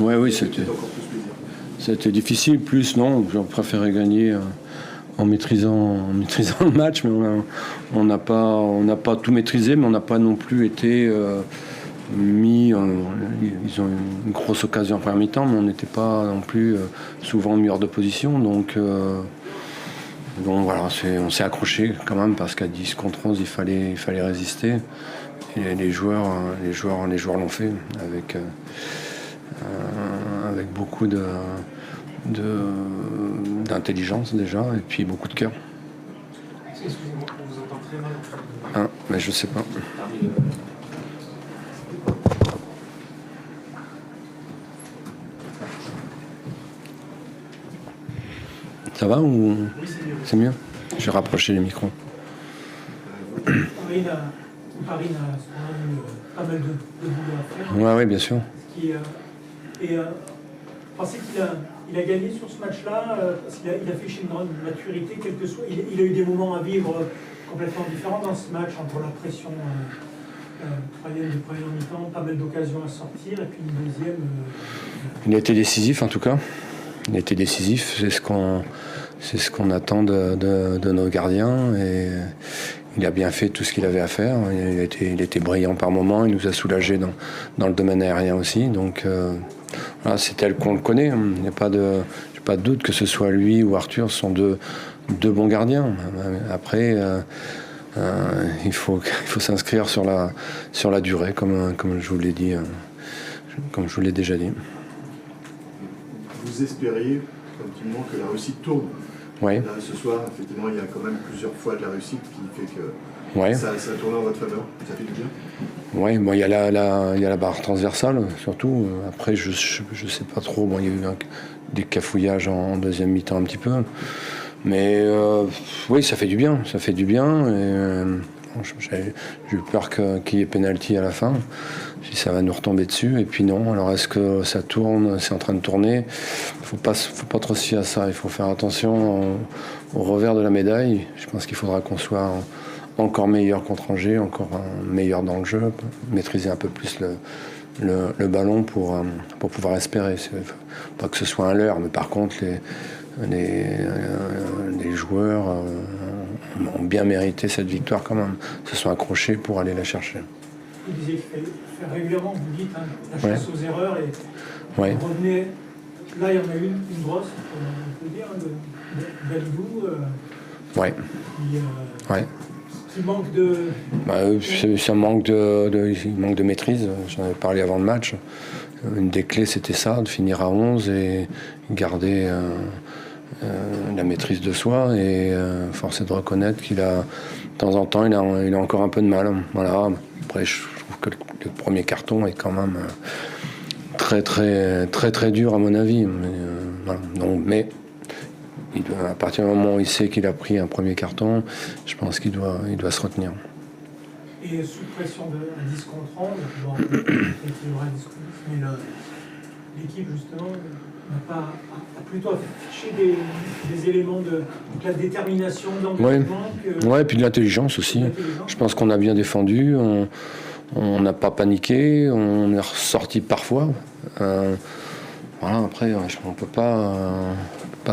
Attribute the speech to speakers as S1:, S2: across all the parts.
S1: Oui, c'était difficile. Plus, non, j'aurais préféré gagner en maîtrisant le match. Mais on n'a pas tout maîtrisé, mais on n'a pas non plus été mis. Ils ont eu une grosse occasion en première mi-temps, mais on n'était pas non plus souvent meilleur de position. Donc voilà, on s'est accroché quand même parce qu'à 10 contre 11, il fallait résister. Et les joueurs l'ont fait avec beaucoup d'intelligence déjà et puis beaucoup de cœur.
S2: Excusez-moi, on vous entend très mal.
S1: Mais je sais pas. Ça va ou
S2: Oui, c'est mieux.
S1: c'est mieux? Je vais rapprocher les micros.
S2: Paris a eu pas mal de boulot à faire.
S1: Oui, bien sûr.
S2: Pensez qu'il a gagné sur ce match-là, parce qu'il a affiché une grande maturité, quel que soit. Il a eu des moments à vivre complètement différents dans ce match, entre la pression du premier mi-temps, pas mal d'occasions à sortir, et puis une deuxième.
S1: Il a été décisif en tout cas. Il a été décisif, c'est ce qu'on attend de nos gardiens. Et il a bien fait tout ce qu'il avait à faire. Il était brillant par moments, il nous a soulagés dans le domaine aérien aussi. Donc voilà, c'est tel qu'on le connaît. Il n'y a pas de doute que ce soit lui ou Arthur, ce sont deux bons gardiens. Après, il faut s'inscrire sur la durée, comme je vous l'ai dit, comme je vous l'ai déjà dit.
S3: Vous espériez, continuellement, que la réussite tourne.
S1: Oui.
S3: Là, ce soir, effectivement, il y a quand même plusieurs fois de la réussite qui fait que
S1: Ouais.
S3: ça tourne en votre faveur. Ça fait du bien.
S1: Oui, bon, il y a la barre transversale, surtout. Après, je sais pas trop. Bon, il y a eu des cafouillages en deuxième mi-temps un petit peu. Mais oui, ça fait du bien. Ça fait du bien. Et, j'ai eu peur qu'il y ait pénalty à la fin, si ça va nous retomber dessus. Et puis non, alors est-ce que ça tourne, c'est en train de tourner? Faut pas trop se fier à ça. Il faut faire attention au revers de la médaille. Je pense qu'il faudra qu'on soit encore meilleur contre Angers, encore meilleur dans le jeu, maîtriser un peu plus le ballon pour pouvoir espérer. Pas que ce soit un leurre, mais par contre les joueurs ont bien mérité cette victoire quand même, se sont accrochés pour aller la chercher.
S2: Vous disiez qu'il fallait faire régulièrement, vous dites, la chasse aux erreurs, et vous revenez. Là, il y en a une grosse, on peut dire, de Dalidou, qui manque de...
S1: Ça manque il manque de maîtrise. J'en avais parlé avant le match. Une des clés, c'était ça, de finir à 11 et garder la maîtrise de soi. Et force est de reconnaître qu'il a, de temps en temps, il a encore un peu de mal. Voilà. Après, je trouve que le premier carton est quand même très, très, très, très dur, à mon avis. Voilà. Donc, mais à partir du moment où il sait qu'il a pris un premier carton, je pense qu'il doit se retenir.
S2: Et sous pression de 10 contre 11, bon, il y aura 10 contre 10, mais l'équipe, justement, a plutôt affiché des éléments de la détermination, d'engagement.
S1: Oui, et puis de l'intelligence aussi. Je pense qu'on a bien défendu, on n'a pas paniqué, on est ressorti parfois. Voilà, après, on ne peut pas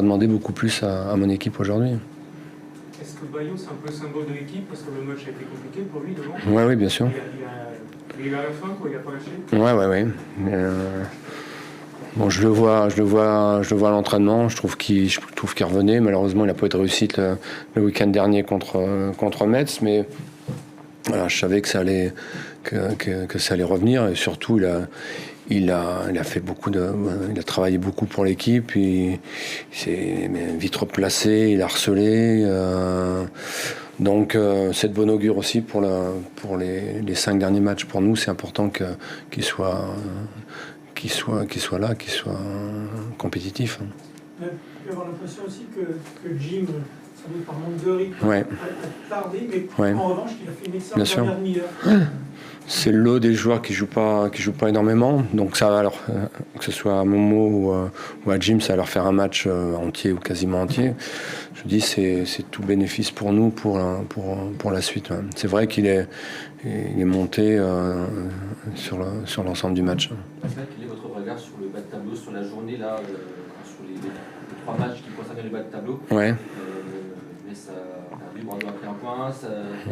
S1: demander beaucoup plus à mon équipe aujourd'hui.
S4: Est-ce que Bayo, c'est un peu le symbole de l'équipe parce que le match a été compliqué pour lui devant?
S1: Oui, bien sûr.
S4: Il est à la fin, quoi, il n'a pas lâché.
S1: Oui. Bon, je le vois à l'entraînement. Je trouve qu'il revenait. Malheureusement, il n'a pas eu de réussite le week-end dernier contre Metz, mais voilà, je savais que ça allait revenir, et surtout il a fait il a travaillé beaucoup pour l'équipe, il s'est vite replacé, il a harcelé, donc c'est de bon augure aussi pour les 5 derniers matchs. Pour nous, c'est important qu'il soit là, qu'il soit compétitif.
S2: On peut avoir l'impression aussi que Jim, sans doute par manque de rythme, a tardé, mais en revanche, il a fait une excellente dernière demi-heure.
S1: C'est l'eau des joueurs qui jouent pas énormément, donc ça va leur, que ce soit à Momo ou à Jim, ça va leur faire un match entier ou quasiment entier. Je dis c'est tout bénéfice pour nous pour la suite. Ouais. C'est vrai qu'il est monté sur l'ensemble du match.
S5: Quel est votre regard sur le bas de tableau, sur la journée là, sur les 3 matchs qui concernaient le bas de tableau?
S1: Ouais.
S5: Mais ça a perdu, Bordeaux a pris un point. Ça,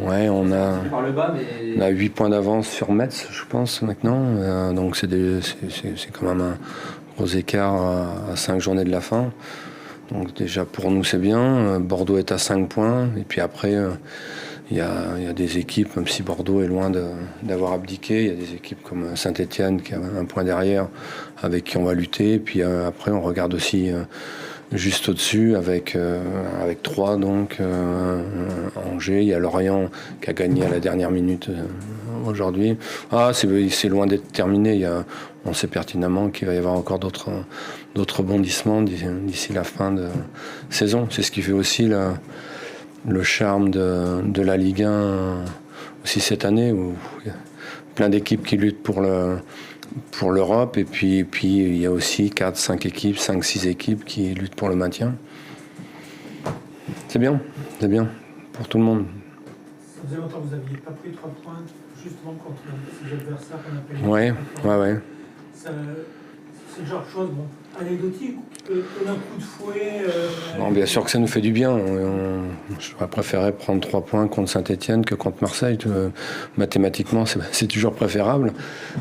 S1: ouais, on
S5: par le bas, mais...
S1: on a 8 points d'avance sur Metz, je pense, maintenant. Donc c'est quand même un gros écart à 5 journées de la fin. Donc déjà pour nous c'est bien. Bordeaux est à 5 points. Et puis après, il y a des équipes, même si Bordeaux est loin d'avoir abdiqué, il y a des équipes comme Saint-Étienne qui a un point derrière, avec qui on va lutter. Et puis après on regarde aussi... juste au-dessus avec 3 donc Angers, il y a Lorient qui a gagné à la dernière minute aujourd'hui. C'est loin d'être terminé, on sait pertinemment qu'il va y avoir encore d'autres rebondissements d'ici la fin de saison. C'est ce qui fait aussi le charme de la Ligue 1 aussi cette année, où il y a plein d'équipes qui luttent pour l'Europe, et puis il y a aussi 5 équipes, 5-6 équipes qui luttent pour le maintien. C'est bien pour tout le monde.
S2: Ça faisait longtemps que vous n'aviez pas pris 3 points, justement contre ces adversaires qu'on appelle.
S1: Ouais.
S2: C'est le genre de choses anecdotiques, un coup de fouet.
S1: Non, bien sûr que ça nous fait du bien. J'aurais préféré prendre 3 points contre Saint-Étienne que contre Marseille. Mathématiquement, c'est toujours préférable.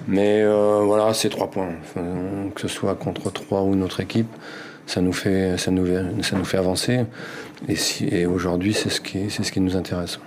S1: Mais voilà, c'est 3 points. Que ce soit contre 3 ou une autre équipe, ça nous fait avancer. Et aujourd'hui, c'est ce qui nous intéresse.